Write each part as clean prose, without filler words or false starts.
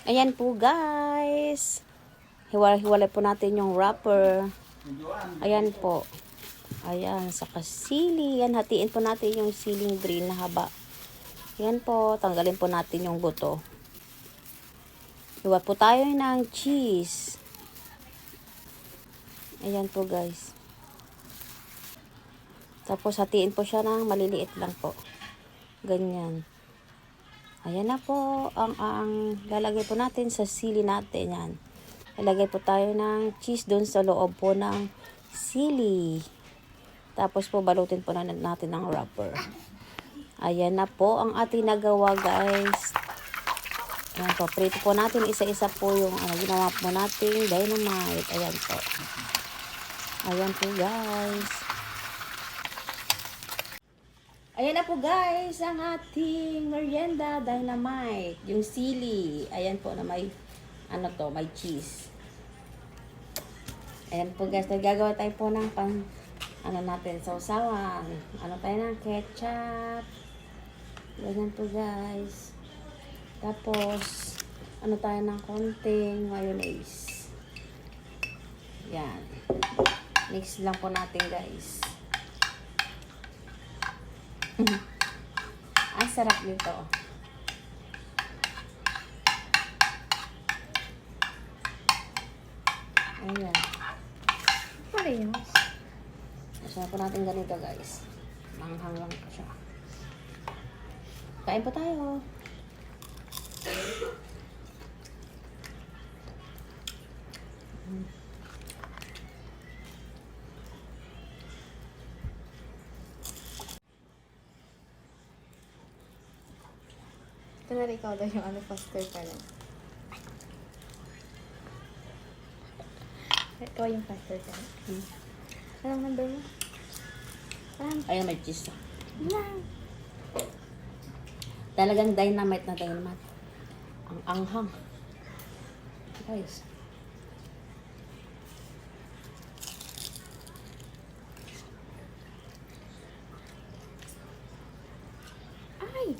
Ayan po guys. Hiwalay po natin yung wrapper. Ayan po. Ayan, sa kasili. Yan, hatiin po natin yung siling green na haba. Ayan po, tanggalin po natin yung buto. Hiwa po tayo ng cheese. Ayan po guys. Tapos hatiin po siya ng maliliit lang po. Ganyan. Ayan na po ang lalagay po natin sa sili natin. Yan. Lalagay po tayo ng cheese doon sa loob po ng sili. Tapos po balutin po natin ng wrapper. Ayan na po ang ating nagawa guys. Ayan po. Prito po natin isa-isa po yung ginawa po natin dynamite. Ayan po. Ayan po guys. Ayan na po guys, ang ating merienda dynamite, yung sili. Ayan po na may, may cheese. Ayan po guys, gagawa tayo po ng natin, sausawan. Tayo ng ketchup. Ayan po guys. Tapos, tayo ng konting mayonnaise. Yan. Mix lang po natin guys. Ang sarap nito. Ayan. Parehas. Masarap po natin ganito guys. Manghang lang po siya. Kain po tayo. Ito na ikaw daw yung faster pa lang. Ikaw yung faster pa lang. Anong number mo? Ayan, may cheese. Lang. Talagang dynamite na dynamite. Ang anghang. Guys. Ay!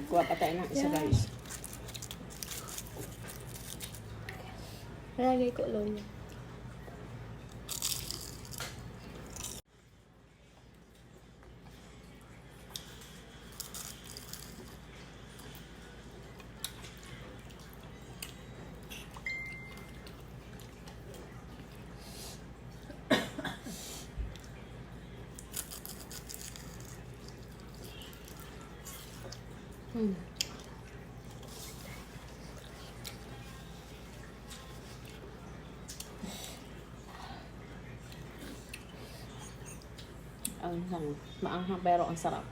Kuha pa tayo ng isa guys. Nalagay ko lang yun. Maanghang pero ang sarap.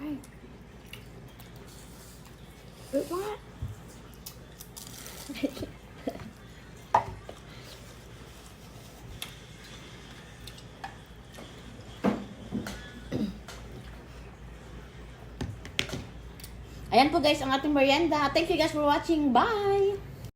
Ay. Wait, what? Ayan po guys ang ating merienda. Thank you guys for watching. Bye!